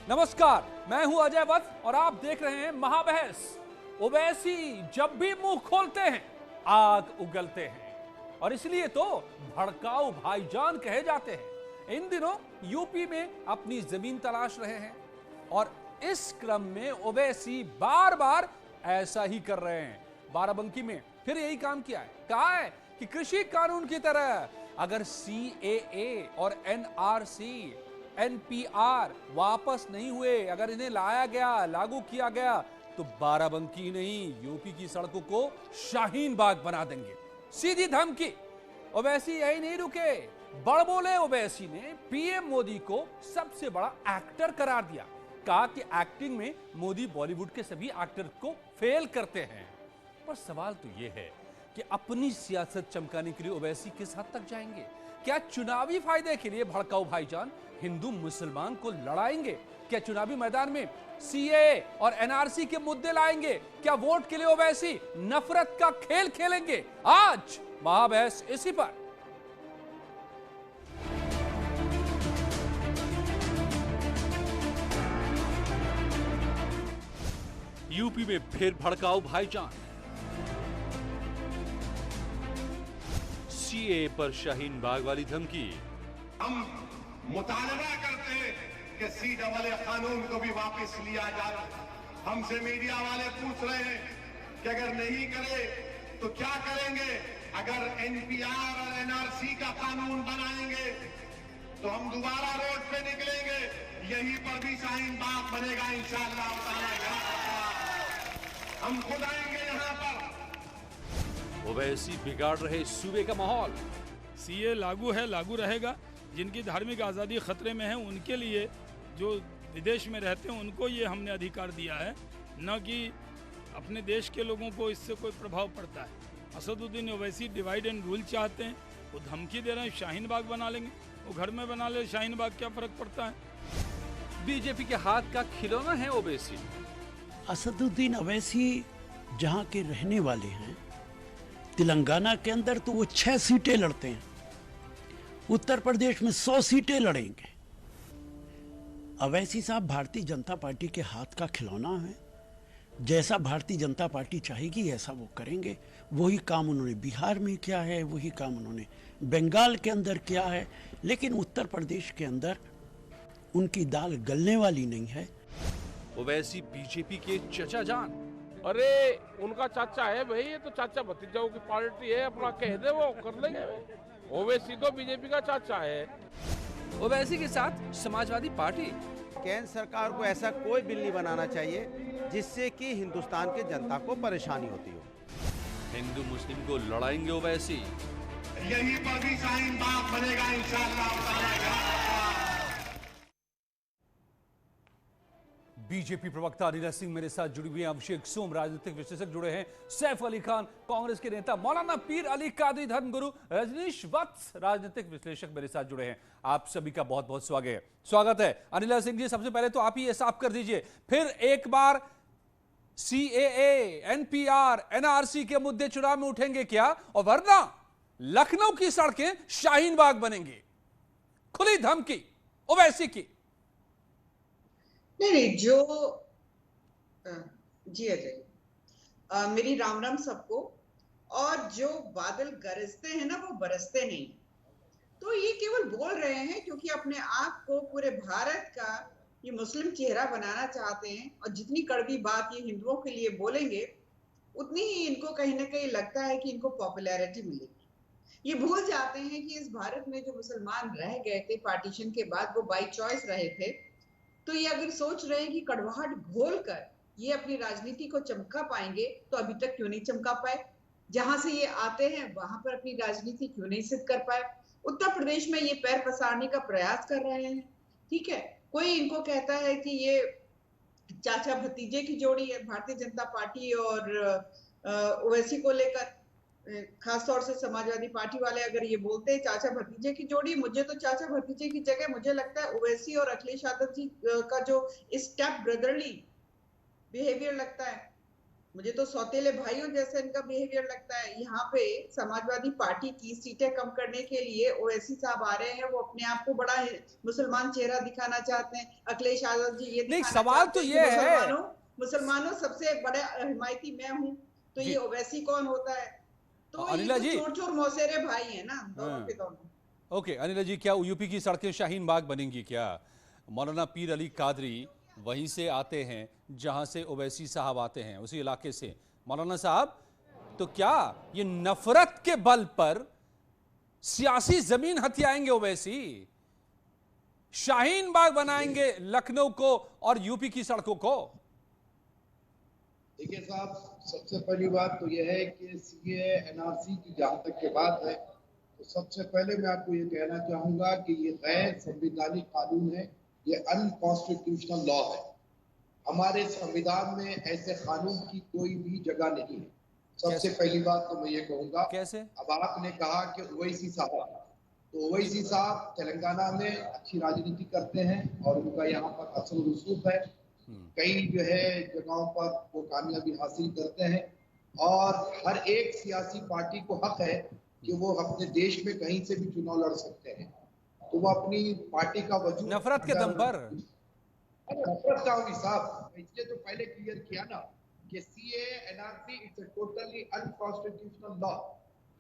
नमस्कार, मैं हूं अजय वत्स और आप देख रहे हैं महाबहस। ओवैसी जब भी मुंह खोलते हैं आग उगलते हैं और इसलिए तो भड़काऊ भाईजान कहे जाते हैं। इन दिनों यूपी में अपनी जमीन तलाश रहे हैं और इस क्रम में ओवैसी बार बार ऐसा ही कर रहे हैं। बाराबंकी में फिर यही काम किया है। कहा है कि कृषि कानून की तरह अगर CAA और NRC NPR वापस नहीं हुए, अगर इन्हें लाया गया, लागू किया गया तो बाराबंकी नहीं यूपी की सड़कों को शाहीन बाग बना देंगे। सीधी धमकी। ओवैसी यही नहीं रुके, बड़बोले ओवैसी ने PM मोदी को सबसे बड़ा एक्टर करार दिया। कहा कि एक्टिंग में मोदी बॉलीवुड के सभी एक्टर को फेल करते हैं। पर सवाल तो यह है कि अपनी सियासत चमकाने के लिए ओवैसी किस हद तक जाएंगे? क्या चुनावी फायदे के लिए भड़काऊ भाईजान हिंदू मुसलमान को लड़ाएंगे? क्या चुनावी मैदान में CAA और NRC के मुद्दे लाएंगे? क्या वोट के लिए ओवैसी नफरत का खेल खेलेंगे? आज महाबहस इसी पर। यूपी में फिर भड़काऊ भाईजान। CAA पर शाहीन बाग वाली धमकी। हम मुतालबा करते हैं कि CAA कानून को भी वापस लिया जाए। हमसे मीडिया वाले पूछ रहे हैं कि अगर नहीं करे तो क्या करेंगे? अगर NPR और NRC का कानून बनाएंगे तो हम दोबारा रोड पे निकलेंगे। यहीं पर भी शाहीन बाग बनेगा इंशाअल्लाह। हम खुद आएंगे यहाँ पर। ओवैसी बिगाड़ रहे सूबे का माहौल। CAA लागू है, लागू रहेगा। जिनकी धार्मिक आज़ादी खतरे में है उनके लिए, जो विदेश में रहते हैं उनको ये हमने अधिकार दिया है, न कि अपने देश के लोगों को इससे कोई प्रभाव पड़ता है। Asaduddin Owaisi divide and rule चाहते हैं, वो धमकी दे रहे हैं शाहीन बाग बना लेंगे। वो घर में बना ले शाहीन बाग, क्या फर्क पड़ता है? बीजेपी के हाथ का खिलौना है ओवैसी। असदुद्दीन ओवैसी जहाँ के रहने वाले हैं, तेलंगाना के अंदर तो वो 6 सीटें लड़ते हैं, उत्तर प्रदेश में 100 सीटें लड़ेंगे। ओवैसी साहब भारतीय जनता पार्टी के हाथ का खिलौना है। जैसा भारतीय जनता पार्टी चाहेगी ऐसा वो करेंगे। वही काम उन्होंने बिहार में किया है, वही काम उन्होंने बंगाल के अंदर किया है, लेकिन उत्तर प्रदेश के अंदर उनकी दाल गलने वाली नहीं है। ओवैसी बीजेपी के चचा जान। अरे उनका चाचा है भाई, ये तो चाचा भतीजाओं की पार्टी है, अपना कह दे वो कर लेंगे। ओवैसी तो बीजेपी का चाचा है। ओवैसी के साथ समाजवादी पार्टी। केंद्र सरकार को ऐसा कोई बिल नहीं बनाना चाहिए जिससे कि हिंदुस्तान के जनता को परेशानी होती हो। हिंदू मुस्लिम को लड़ाएंगे ओवैसी। यहीं पर भी शाहीन बाग बनेगा इंशाअल्लाह। बीजेपी प्रवक्ता अनिला सिंह मेरे साथ जुड़ी हुई हैं, अभिषेक सोम राजनीतिक विश्लेषक जुड़े हैं, सैफ अली खान कांग्रेस के नेता, मौलाना पीर अली कादरी धर्मगुरु, रजनीश वत्स राजनीतिक विश्लेषक मेरे साथ जुड़े हैं। आप सभी का बहुत बहुत स्वागत है। अनिला सिंह जी, सबसे पहले तो आप ही ये साफ कर दीजिए, फिर एक बार CAA, NPR, NRC के मुद्दे चुनाव में उठेंगे क्या? और वरना लखनऊ की सड़कें शाहीन बाग बनेंगी। खुली धमकी ओवैसी की। नहीं, जी अजय, मेरी राम राम सबको। और जो बादल गरजते हैं ना वो बरसते नहीं, तो ये केवल बोल रहे हैं क्योंकि अपने आप को पूरे भारत का ये मुस्लिम चेहरा बनाना चाहते हैं। और जितनी कड़वी बात ये हिंदुओं के लिए बोलेंगे उतनी ही इनको कहीं ना कहीं लगता है कि इनको पॉपुलैरिटी मिलेगी। ये भूल जाते हैं कि इस भारत में जो मुसलमान रह गए थे पार्टीशन के बाद, वो बाई चॉइस रहे थे। तो ये अगर सोच रहे हैं कि कड़वाहट घोल कर ये अपनी राजनीति को चमका पाएंगे, तो अभी तक क्यों नहीं चमका पाए? जहां से ये आते हैं वहां पर अपनी राजनीति क्यों नहीं सिद्ध कर पाए? उत्तर प्रदेश में ये पैर पसारने का प्रयास कर रहे हैं। ठीक है, कोई इनको कहता है कि ये चाचा भतीजे की जोड़ी है, भारतीय जनता पार्टी और ओवैसी को लेकर। खासतौर से समाजवादी पार्टी वाले अगर ये बोलते हैं चाचा भतीजे की जोड़ी, मुझे तो चाचा भतीजे की जगह मुझे लगता है ओवैसी और अखिलेश यादव जी का जो स्टेप ब्रदरली बिहेवियर लगता है। मुझे तो सौतेले भाइयों जैसे इनका बिहेवियर लगता है। यहाँ पे समाजवादी पार्टी की सीटें कम करने के लिए ओवैसी साहब आ रहे हैं, वो अपने आप को बड़ा मुसलमान चेहरा दिखाना चाहते हैं। अखिलेश यादव जी ये नहीं, दिखाना सवाल चाहते तो हैं ये कि है मुसलमानों सबसे बड़े हिमायती मैं हूँ, तो जी। ये ओवैसी कौन होता है? तो ये अनिला तो जी, चोर चोर मौसेरे भाई है ना, दोनों के दोनों। ओके अनिला जी, क्या यूपी की सड़कें शाहीन बाग बनेंगी क्या? मौलाना पीर अली कादरी वहीं से आते हैं जहां से ओवैसी साहब आते हैं, उसी इलाके से। मौलाना साहब, तो क्या ये नफरत के बल पर सियासी जमीन हथियाएंगे ओवैसी? शाहीन बाग बनाएंगे लखनऊ को और यूपी की सड़कों को? देखिए साहब, सबसे पहली बात तो यह है कि सीए एनआरसी की जहां तक के बात है, तो सबसे पहले मैं आपको ये कहना चाहूंगा कि ये गैर संवैधानिक कानून है, ये अनकॉन्स्टिट्यूशनल लॉ है। हमारे संविधान में ऐसे कानून की कोई भी जगह नहीं है। सबसे पहली बात तो मैं ये कहूंगा। कैसे? अब आपने कहा कि ओवैसी साहब, तो ओवैसी साहब तेलंगाना में अच्छी राजनीति करते हैं और उनका यहाँ पर असल रसूख है। कई जो है जगहों पर वो कामयाबी हासिल करते हैं और हर एक सियासी पार्टी को हक है कि वो अपने देश में कहीं से भी चुनाव लड़ सकते हैं, तो वो अपनी पार्टी का वजूद नफरत के दम पर। नफरत का होगी साहब, इसलिए तो पहले क्लियर किया ना कि CA NRC it's a totally unconstitutional law,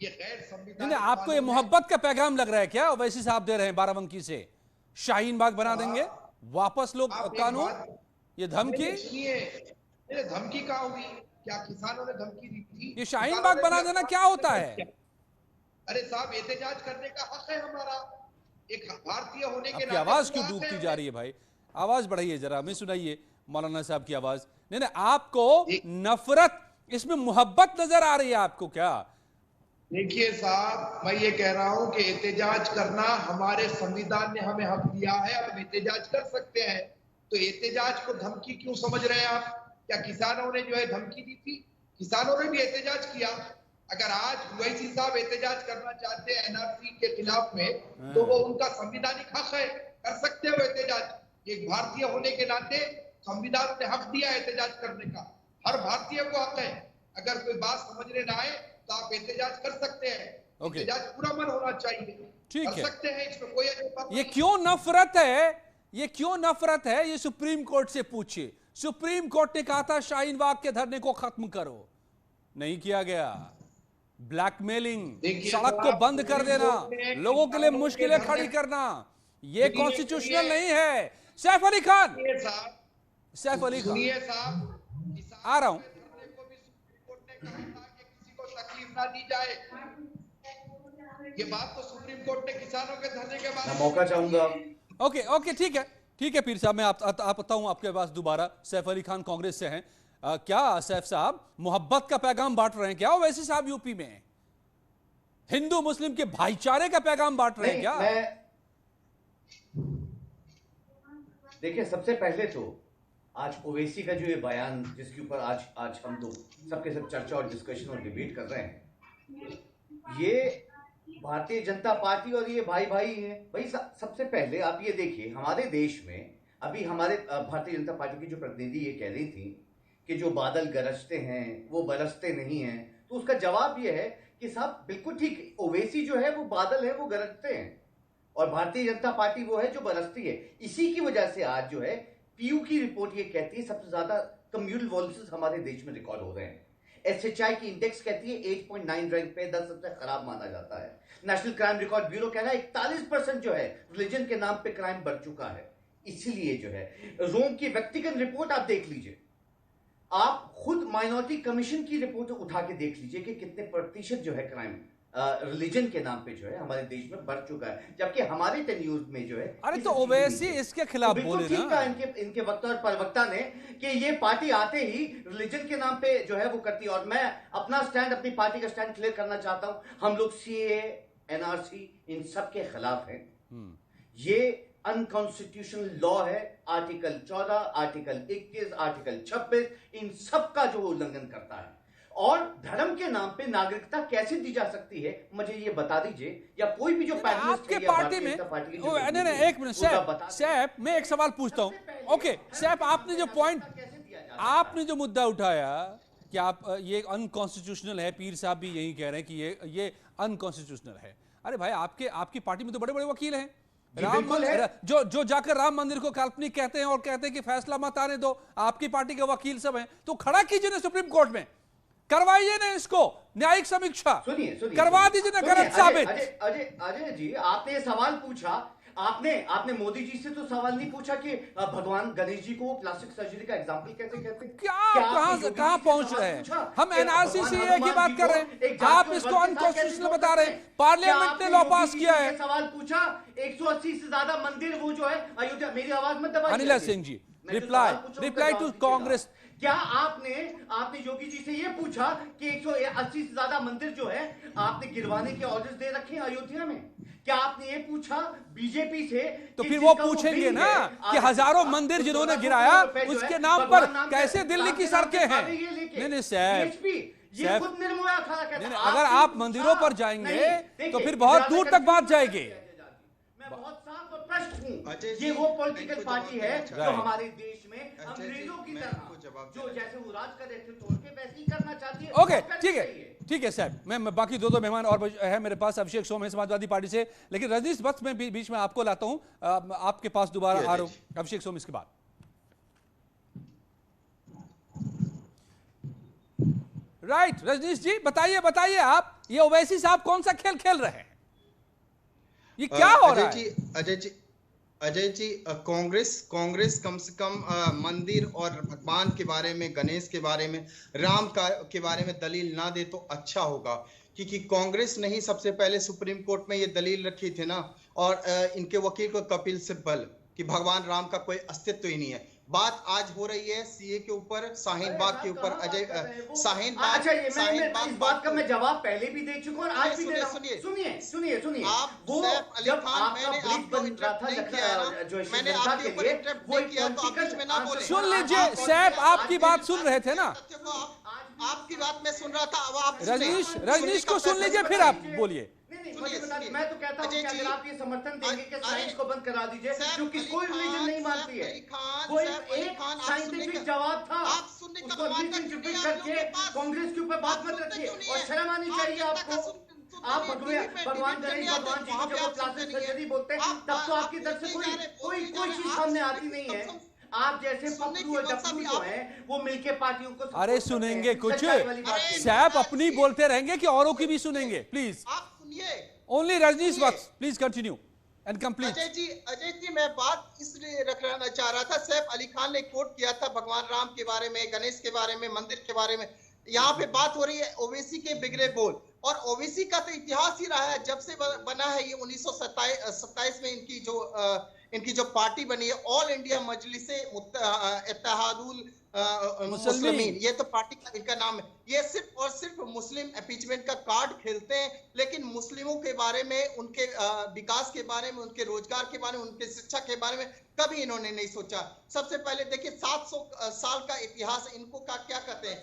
ये गैर संविधानिक। नहीं, आपको ये मोहब्बत का पैगाम लग रहा है क्या ओवैसी साहब दे रहे हैं बाराबंकी से? शाहीन बाग बना देंगे, वापस लोग कानून, ये धमकी? धमकी कहाँ हुई? क्या किसानों ने धमकी दी थी? ये शाहीन बाग बना देना क्या होता है? अरे साहब, एहतजाज करने का हक है हमारा, एक भारतीय होने के आपकी आवाज क्यों डूबती जा रही है भाई? आवाज बढ़ाइए जरा, हमें सुनाइए मौलाना साहब की आवाज। नहीं नहीं, आपको नफरत, इसमें मोहब्बत नजर आ रही है आपको क्या? देखिए साहब, मैं ये कह रहा हूं कि एहतजाज करना हमारे संविधान ने हमें हक दिया है, हम एहतजाज कर सकते हैं। तो एहतजाज को धमकी क्यों समझ रहे हैं आप? क्या किसानों ने जो है धमकी दी थी? किसानों ने भी एहतजाज किया। अगर आज ओवैसी साहब एहतजाज करना चाहते हैं एनआरसी के खिलाफ में, तो वो उनका संवैधानिक हक है, कर सकते हो एहतजाज। एक भारतीय होने के नाते संविधान ने हक दिया एहतजाज करने का, हर भारतीय को हक है। अगर कोई बात समझने ना आए तो आप एहतजाज कर सकते हैं। एहतजाज पूरा मन होना चाहिए, ठीक कर सकते हैं, इसमें कोई ये क्यों नफरत है? ये क्यों नफरत है? ये सुप्रीम कोर्ट से पूछिए। सुप्रीम कोर्ट ने कहा था शाहीन बाग के धरने को खत्म करो, नहीं किया गया। ब्लैकमेलिंग, सड़क को बंद कर देना, लोगों के लिए मुश्किलें खड़ी करना, ये कॉन्स्टिट्यूशनल नहीं है। सैफ अली खान, सैफ अली खान, आ रहा हूं। किसी को तकलीफ ना दी जाए, ये बात तो सुप्रीम कोर्ट ने किसानों के धरने के बाद मौका चाहूंगा। ओके ओके, ठीक है पीर साहब, मैं आता हूं आपके पास दोबारा। सैफ अली खान कांग्रेस से हैं। क्या सैफ साहब मोहब्बत का पैगाम बांट रहे हैं क्या ओवैसी साहब यूपी में? हिंदू मुस्लिम के भाईचारे का पैगाम बांट रहे हैं क्या? देखिए, सबसे पहले तो आज ओवैसी का जो ये बयान, जिसके ऊपर आज हम लोग सबके सब चर्चा और डिस्कशन और डिबेट कर रहे हैं, ये भारतीय जनता पार्टी और ये भाई भाई हैं भाई। सबसे पहले आप ये देखिए, हमारे देश में अभी हमारे भारतीय जनता पार्टी की जो प्रतिनिधि ये कह रही थी कि जो बादल गरजते हैं वो बरसते नहीं हैं, तो उसका जवाब ये है कि साहब बिल्कुल ठीक, ओवैसी जो है वो बादल है, वो गरजते हैं, और भारतीय जनता पार्टी वो है जो बरसती है। इसी की वजह से आज जो है पीयू की रिपोर्ट ये कहती है सबसे ज्यादा कम्युनल वॉयलेंस हमारे देश में रिकॉर्ड हो रहे हैं। एसएचआई की इंडेक्स कहती है 8.9 रैंक पे 10 सबसे खराब माना जाता है। नेशनल क्राइम रिकॉर्ड ब्यूरो कह रहा है 41% जो है रिलीजन के नाम पे क्राइम बढ़ चुका है। इसीलिए जो है रोम की व्यक्तिगत रिपोर्ट आप देख लीजिए, आप खुद माइनॉरिटी कमीशन की रिपोर्ट उठा के देख लीजिए कि कितने प्रतिशत जो है क्राइम रिलीजन के नाम पे जो है हमारे देश में बढ़ चुका है, जबकि हमारे टेन्यूर में जो है। अरे तो ओवैसी इसके खिलाफ बोले ना। इनके वक्ता और प्रवक्ता ने कि ये पार्टी आते ही रिलीजन के नाम पे जो है वो करती है, और मैं अपना स्टैंड, अपनी पार्टी का स्टैंड क्लियर करना चाहता हूं। हम लोग सीए एनआरसी इन सब के खिलाफ हैं। ये अनकॉन्स्टिट्यूशनल लॉ है। आर्टिकल 14, आर्टिकल 21, आर्टिकल 26 इन सब का जो उल्लंघन करता है। और धर्म के नाम पे नागरिकता कैसे दी जा सकती है, मुझे ये बता दीजिए, या कोई भी जो आपके पार्टी में। नहीं, एक मिनट सैफ, मैं एक सवाल पूछता हूं। ओके सैफ, आपने जो मुद्दा उठाया कि आप ये अनकॉन्स्टिट्यूशनल है, पीर साहब भी यही कह रहे हैं कि ये अनकॉन्स्टिट्यूशनल है। अरे भाई, आपकी पार्टी में तो बड़े बड़े वकील हैं। राम मंदिर जो जाकर राम मंदिर को काल्पनिक कहते हैं और कहते हैं कि फैसला मत आने दो, आपकी पार्टी के वकील सब हैं, तो खड़ा कीजिए ना सुप्रीम कोर्ट में, करवाइए ना इसको न्यायिक समीक्षा, करवा दीजिए ना गलत साबित। अजय जी, आपने सवाल पूछा, आपने मोदी जी से तो सवाल नहीं पूछा कि भगवान गणेश जी को प्लास्टिक सर्जरी का एग्जाम्पल कैसे कहते हैं? कहां पहुंच रहे हैं हम? एनआरसी सीए की बात कर रहे हैं, आप इसको अनकॉन्स्टिट्यूशनल बता रहे हैं। पार्लियामेंट ने लॉ पास किया है। सवाल पूछा 180 से ज्यादा मंदिर वो जो है अयोध्या, मेरी आवाज में दबा अनिल सिंह जी, रिप्लाई टू कांग्रेस। क्या आपने योगी जी से ये पूछा कि 180 से ज्यादा मंदिर जो है आपने गिरवाने के ऑर्डर्स दे रखे हैं अयोध्या में? क्या आपने ये पूछा बीजेपी से? तो फिर वो पूछेंगे ना कि हजारों मंदिर जिन्होंने गिराया उसके नाम पर कैसे दिल्ली की सड़कें हैं? नहीं साहब, ये खुद निर्मोया खड़ा कहता है। अगर आप मंदिरों पर जाएंगे तो फिर बहुत दूर तक बात जाएगी। मैं बहुत साफ और स्पष्ट हूं, ये वो पॉलिटिकल पार्टी है जो हमारे देश में अंग्रेजों की तरह जो जैसे वो राज कर रहे थे तोड़ के वैसे ही करना चाहती है। ओके, ठीक है साहब। मैं बाकी दो मेहमान और है मेरे पास, अभिषेक सोम है समाजवादी पार्टी से, लेकिन रजनीश वत्स में बीच में आपको लाता हूं, आपके पास दोबारा आ रहा हूं। अभिषेक सोम इसके बाद। राइट, रजनीश जी बताइए आप, ये ओवैसी साहब कौन सा खेल खेल रहे हैं? ये क्या हो रहा है? अजय जी, कांग्रेस कम से कम मंदिर और भगवान के बारे में, गणेश के बारे में, राम के बारे में दलील ना दे तो अच्छा होगा, क्योंकि कांग्रेस ने ही सबसे पहले सुप्रीम कोर्ट में ये दलील रखी थी ना, और इनके वकील को कपिल सिब्बल, कि भगवान राम का कोई अस्तित्व ही नहीं है। बात आज हो रही है सीए के ऊपर, शाहीन बाग के ऊपर। अजय, शाहीन बाग, इस बात का मैं जवाब पहले भी दे चुका हूं और आज भी दे रहा हूं। सुनिए, आप सैफ अली खान, मैंने आपको इंटरप्ट नहीं किया है ना, मैंने आपके ऊपर इंटरप्ट नहीं किया, तो आप बीच में ना बोले। सुन लीजिए सैफ, आपकी बात सुन रहे थे ना, आपकी बात मैं सुन रहा था। अब आप रजनीश को सुन लीजिए, फिर आप बोलिए। मैं तो कहता हूं कि अगर आप ये समर्थन देंगे कि साइंस को बंद करा दीजिए, क्योंकि कोई रिलीजन नहीं मानती है, कोई एक साइंटिफिक जवाब था, उसको रिपीट करके कांग्रेस के ऊपर बात मत रखिए, और शर्म आनी चाहिए आपको। आप भगवान गणेश भगवान जी को जब प्लास्टिक सर्जरी बोलते हैं, तब तो आपकी तरफ से कोई चीज सामने आती नहीं है। आप जैसे पप्पू और डप्पू जो है वो मिलके पार्टियों को, अरे सुनेंगे कुछ, सैफ अपनी बोलते रहेंगे कि औरों की भी सुनेंगे? Please only Rajneesh Vats, please continue and complete. Ajay ji, मैं बात इसलिए रखना चाह रहा था, सैफ अली खान ने कोट किया था भगवान राम के बारे में, गणेश के बारे में, मंदिर के बारे में। यहाँ पे बात हो रही है ओवैसी के बिगड़े बोल, और ओवैसी का तो इतिहास ही रहा है, जब से बना है ये 1927 में इनकी जो पार्टी बनी है, ऑल इंडिया मजलिस इत्तेहादुल मुस्लिमीन, ये तो पार्टी का इनका नाम है। ये सिर्फ और सिर्फ मुस्लिम अपीचमेंट का कार्ड खेलते हैं, लेकिन मुस्लिमों के बारे में, उनके विकास के बारे में, उनके रोजगार के बारे में, उनके शिक्षा के बारे में कभी इन्होंने नहीं सोचा। सबसे पहले देखिए 700 साल का इतिहास, इनको क्या कहते हैं?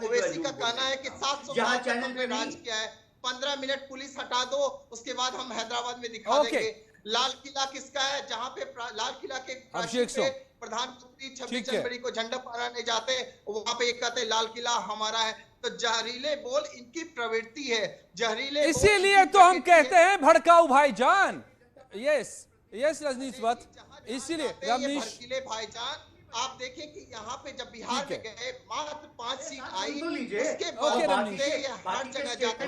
ओवैसी का कहना है कि 700 साल तक हमने राज किया है, 15 मिनट पुलिस हटा दो, उसके बाद हम हैदराबाद में दिखा देंगे। लाल किला किसका है? जहां पे लाल किला के प्रधानमंत्री 26 जनवरी को झंडा फहराने जाते हैं, वहां पे एक कहते हैं लाल किला हमारा है। तो जहरीले बोल इनकी प्रवृत्ति है, जहरीले, इसीलिए तो हम कहते हैं भड़काऊ भाईजान। यस रजनीश वत्स, इसीलिए रजनीश भाईजान, आप देखें कि यहाँ पे जब बिहार में गए मात्र 5 सीट आई, उसके बाद हर जगह जाकर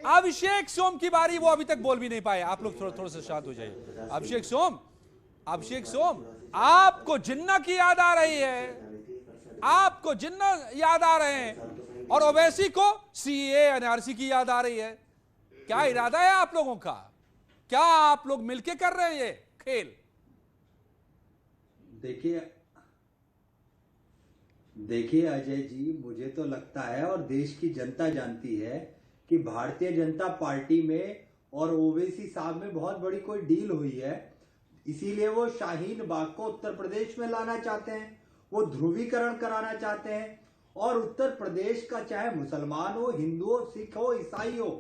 अभिषेक सोम की बारी, वो अभी तक बोल भी नहीं पाए। आप लोग थोड़ा सा शांत हो जाइए। अभिषेक सोम, आपको जिन्ना की याद आ रही है, आपको जिन्ना याद आ रहे हैं, और ओवैसी को सीए एनआरसी की याद आ रही है। क्या इरादा है आप लोगों का? क्या आप लोग मिलके कर रहे हैं ये खेल? देखिए अजय जी, मुझे तो लगता है और देश की जनता जानती है कि भारतीय जनता पार्टी में और ओवैसी साहब में बहुत बड़ी कोई डील हुई है, इसीलिए वो शाहीन बाग को उत्तर प्रदेश में लाना चाहते हैं, वो ध्रुवीकरण कराना चाहते हैं। और उत्तर प्रदेश का चाहे मुसलमान हो, हिंदू हो, सिख हो, ईसाई हो,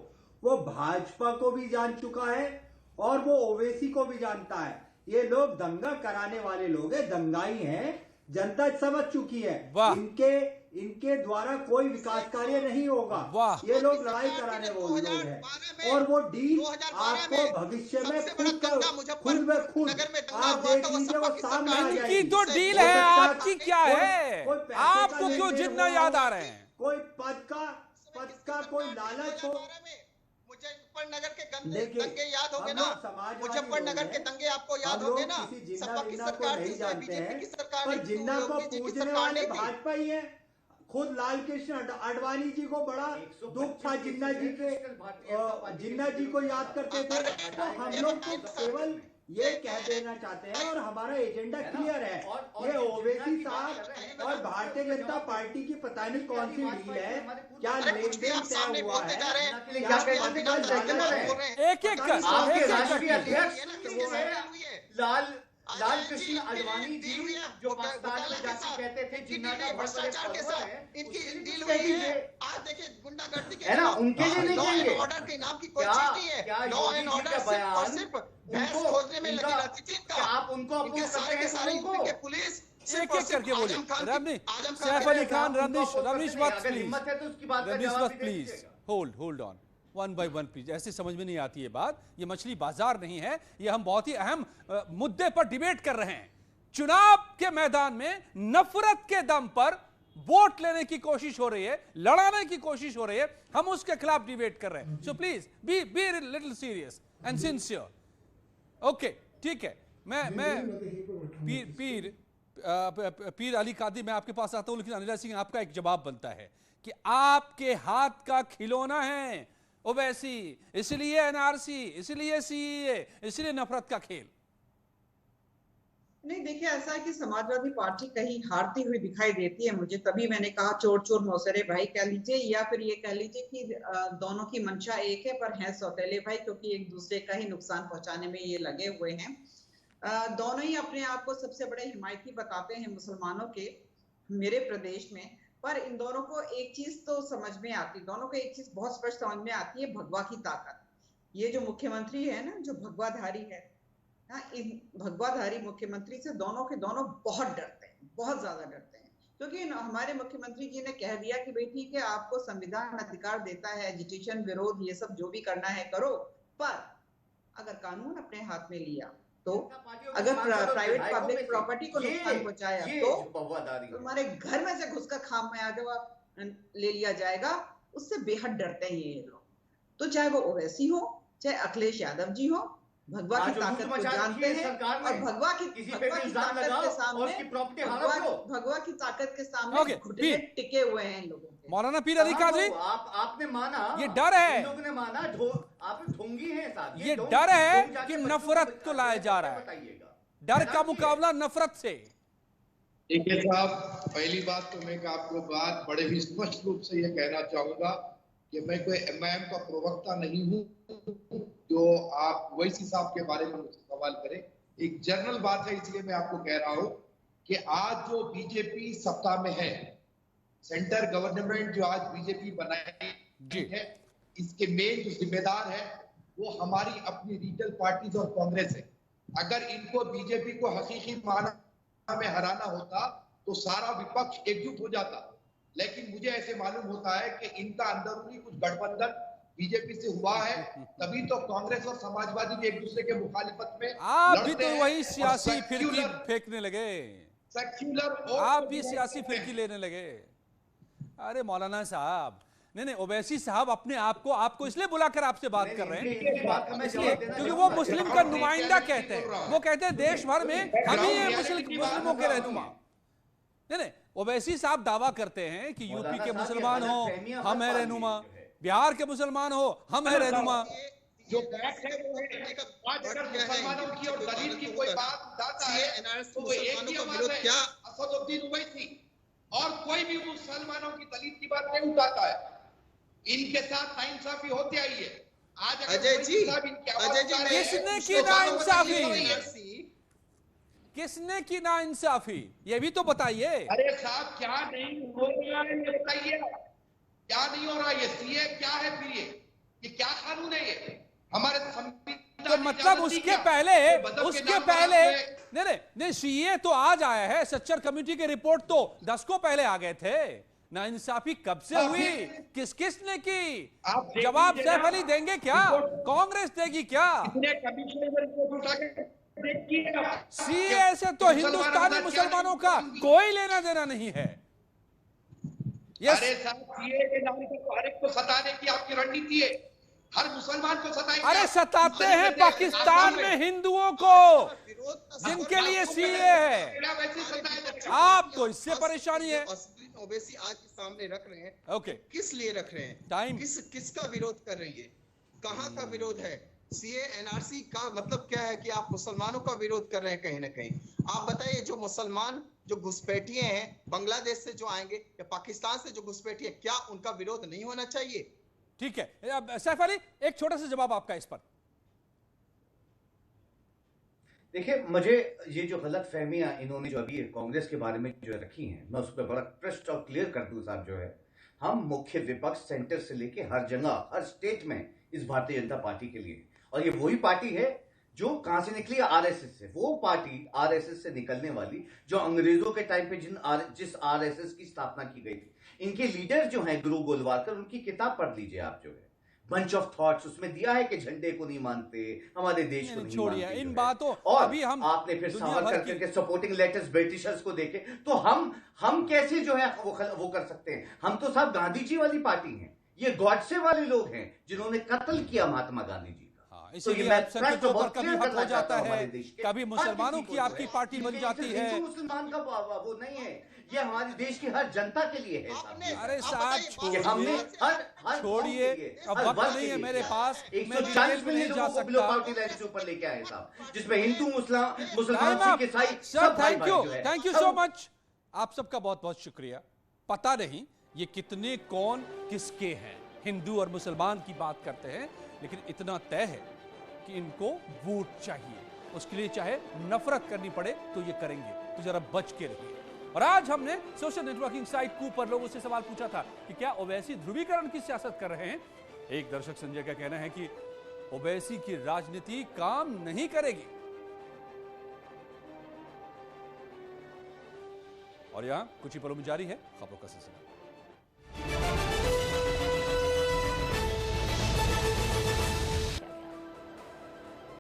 वो भाजपा को भी जान चुका है और वो ओवैसी को भी जानता है। ये लोग दंगा कराने वाले लोग हैं, दंगाई हैं, जनता समझ चुकी है। इनके द्वारा कोई विकास कार्य नहीं होगा। ये लोग लड़ाई कराने वाले लोग हैं और वो डील आपको भविष्य में खुद आप देख लीजिए वो सामने आ जाएगी। इनकी तो डील है, आपकी क्या है? आपको क्यों जिन्ना याद आ रहे हैं? कोई पद का कोई लालच हो। मुजफ्फरनगर के दंगे याद होंगे ना, मुजफ्फरनगर के दंगे आपको याद होंगे ना। सपा की सरकार थी, बीजेपी की सरकार पर जिन्ना को पूजने वाले भाजपा ही है। खुद लाल कृष्ण आडवाणी जी को बड़ा दुख था, जिन्ना जी को याद करते थे। तो हम लोग तो केवल ये कह देना चाहते हैं और हमारा एजेंडा क्लियर है। ये ओवैसी साहब और भारतीय जनता पार्टी की पता नहीं कौन सी डील है, क्या लेन देन तय हुआ है, एक एक लाल कृष्ण आडवाणी जी जो पाकिस्तान में जाके कहते थे जिन्ना का भ्रष्टाचार के साथ इनकी डील हुई है। आज देखिए गुंडागर्दी के है ना, उनके लिए नहीं कहेंगे। ऑर्डर के नाम की कोई चीज नहीं है। लॉ एंड ऑर्डर सिर्फ भैंस खोजने में लगी रहती थी। क्या आप उनको अपोज करते हैं? सारे यूपी के पुलिस एक एक करके बोलिए। Saif Ali Khan, Ravneesh Vats please hold on one by one please. ऐसे समझ में नहीं आती है बात। ये मछली बाजार नहीं है, ये हम बहुत ही अहम मुद्दे पर डिबेट कर रहे हैं। चुनाव के मैदान में नफरत के दम पर वोट लेने की कोशिश हो रही है, लड़ाने की कोशिश हो रही है, हम उसके खिलाफ डिबेट कर रहे हैं। So please be little serious and sincere. Okay, ठीक है। मैं पीर अली कादी, मैं आपके पास आता हूं, लेकिन अनिला सिंह आपका एक जवाब बनता है कि आपके हाथ का खिलौना है ओवैसी, इसलिए एनआरसी, इसलिए सीएए, इसलिए नफरत का खेल। नहीं, देखिए ऐसा है कि समाजवादी पार्टी कहीं हारती हुई दिखाई देती है मुझे, तभी मैंने कहा चोर चोर मौसरे भाई कह लीजिए, या फिर ये कह लीजिए कि दोनों की मंशा एक है पर हैं सौतेले भाई, क्योंकि एक दूसरे का ही नुकसान पहुंचाने में ये लगे हुए हैं। दोनों ही अपने आप को सबसे बड़े हिमायती बताते हैं मुसलमानों के मेरे प्रदेश में। पर इन दोनों को एक चीज तो समझ में आती, दोनों को एक चीज बहुत स्पष्ट समझ में आती है, भगवा की ताकत। ये जो मुख्यमंत्री है ना, जो भगवाधारी है, इन भगवाधारी मुख्यमंत्री से दोनों के दोनों बहुत डरते हैं, बहुत ज्यादा डरते हैं। क्योंकि हमारे मुख्यमंत्री जी ने कह दिया कि भाई ठीक है, आपको संविधान अधिकार देता है, एजिटेशन, विरोध, ये सब जो भी करना है करो, पर अगर कानून अपने हाथ में लिया तो, अगर प्राइवेट पब्लिक प्रॉपर्टी को नुकसान पहुंचाया तो तुम्हारे घर में से घुसकर खाम में आ जाओ, ले लिया जाएगा। उससे बेहद डरते हैं ये लोग। तो चाहे वो ओवैसी हो, चाहे अखिलेश यादव जी हो, भगवा की ताकत को जानते हैं और भगवा की ताकत के सामने घुटने टिके हुए हैं लोगों के। मौलाना पीर अली काजी, आपने माना, ये डर है, लोगों ने माना, आप ढोंगी हैं साहब, ये डर है कि नफरत को लाया जा रहा है। डर का मुकाबला नफरत से। देखिए साहब, पहली बात तो मैं आपको बात बड़े ही स्पष्ट रूप से ये कहना चाहूंगा कि मैं कोई एमआईएम का प्रवक्ता नहीं हूँ जो आप ओवैसी साहब के बारे में मुझसे सवाल करें। एक जनरल बात है, इसलिए मैं आपको कह रहा हूँ कि आज जो बीजेपी सत्ता में है, सेंटर गवर्नमेंट जो आज बीजेपी बनाई है, इसके मेन जो जिम्मेदार है वो हमारी अपनी रीजनल पार्टीज और कांग्रेस है। अगर इनको बीजेपी को हकीकी माना में हराना होता तो सारा विपक्ष एकजुट हो जाता, लेकिन मुझे ऐसे मालूम होता है कि इनका अंदरूनी कुछ गठबंधन बीजेपी से हुआ है, तभी तो कांग्रेस और समाजवादी भी एक दूसरे के मुखालिफत में आप भी तो वही सियासी फिरकी फेंकने लगे, सेक्युलर आप भी सियासी फिरकी लेने लगे। अरे मौलाना साहब, नहीं, ओवैसी साहब अपने आप को आपको इसलिए बुलाकर आपसे बात कर रहे हैं इसलिए क्योंकि वो मुस्लिम का नुमाइंदा कहते हैं। वो कहते हैं देश भर में हम ही हैं मुस्लिमों के रहनुमा। नहीं, ओवैसी साहब दावा करते हैं कि यूपी के मुसलमान हो हम है रहनुमा, बिहार के मुसलमान हो हम है रहनुमा। जो फैक्ट है वो है, आज अगर मुसलमानों की और दलील की कोई बात उठाता है तो वो एक ही आवाज है, असदुद्दीन ओवैसी, और कोई भी मुसलमानों की दलील की बात नहीं उठाता है। इनके साथ नाइंसाफी होती आई है। आज अजय जी, किसने की नाइंसाफी, किसने की नाइंसाफी, ये भी तो बताइए। अरे साहब, क्या नहीं हो रहा है ये बताइए, क्या नहीं हो रहा है? ये सीए क्या है, फिर ये क्या कानून है? ये हमारे तो मतलब उसके पहले नहीं, सीए तो आज आया है। सच्चर कमेटी की रिपोर्ट तो 10 को पहले आ गए थे। नाइंसाफी कब से हुई, किस किसने की? जवाब सैफ अली देंगे क्या? कांग्रेस देगी क्या? सीए से तो हिंदुस्तानी मुसलमानों का कोई लेना देना नहीं है। अरे साहब, सीए के नाम पर तो हर एक को सताने की आपकी रणनीति है। हर मुसलमान को सताएंगे। अरे सताते हैं पाकिस्तान में हिंदुओं को, जिनके लिए सीए है। आपको इससे परेशानी है। ओवैसी आज सामने रख रहे हैं। ओके, किस लिए रख रहे हैं? टाइम किसका विरोध कर रही है? कहाँ का विरोध है? सीए एनआरसी का मतलब क्या है कि आप मुसलमानों का विरोध कर रहे हैं कहीं ना कहीं। आप बताइए, जो मुसलमान जो घुसपैठिए हैं बांग्लादेश से जो आएंगे या पाकिस्तान से जो घुसपैठिए, क्या उनका विरोध नहीं होना चाहिए? ठीक है, अब सैफ अली एक छोटा सा जवाब आपका इस पर। देखिए, मुझे ये जो गलत फहमियां इन्होंने जो अभी कांग्रेस के बारे में जो रखी हैं, मैं उस पर बड़ा स्पष्ट और क्लियर कर दूं साहब। जो है, हम मुख्य विपक्ष सेंटर से लेके हर जगह, हर स्टेट में इस भारतीय जनता पार्टी के लिए, और ये वही पार्टी है जो कहां से निकली, आरएसएस से। वो पार्टी आरएसएस से निकलने वाली जो अंग्रेजों के टाइम पे जिस आरएसएस की स्थापना की गई थी, इनके लीडर जो हैं गुरु गोलवालकर, उनकी किताब पढ़ लीजिए आप। जो है बंच ऑफ थॉट्स, उसमें दिया है कि झंडे को नहीं मानते, हमारे देश को नहीं मानते। इन बातों और अभी हम आपने फिर सावरकर के सपोर्टिंग लेटर्स ब्रिटिशर्स को देखे, तो हम कैसे जो है वो कर सकते हैं? हम तो साहब गांधी जी वाली पार्टी हैं। ये गॉडसे वाले लोग हैं जिन्होंने कत्ल किया महात्मा गांधी जी का। इसलिए कभी हक हो जाता है, कभी मुसलमानों की आपकी पार्टी बन जाती है। मुसलमान का वो नहीं है, ये हमारे देश की हर जनता के लिए है। अरे साहब छोड़िए, अब वक्त नहीं है मेरे पास। 140 मिलियन लोगों को बिलो पावर्टी लाइन से ऊपर लेके आए साहब, जिसमें हिंदू, मुसलमान, सिख, ईसाई सब भाई भाई जो है। थैंक यू सो मच, आप सबका बहुत बहुत शुक्रिया। पता नहीं ये कितने कौन किसके हैं, हिंदू और मुसलमान की बात करते हैं, लेकिन इतना तय है कि इनको वोट चाहिए। उसके लिए चाहे नफरत करनी पड़े तो ये करेंगे, तो जरा बच के रहिए। और आज हमने सोशल नेटवर्किंग साइट कू पर लोगों से सवाल पूछा था कि क्या ओवैसी ध्रुवीकरण की सियासत कर रहे हैं। एक दर्शक संजय का कहना है कि ओवैसी की राजनीति काम नहीं करेगी। और यहां कुछ ही पलों में जारी है खबरों का सिलसिला।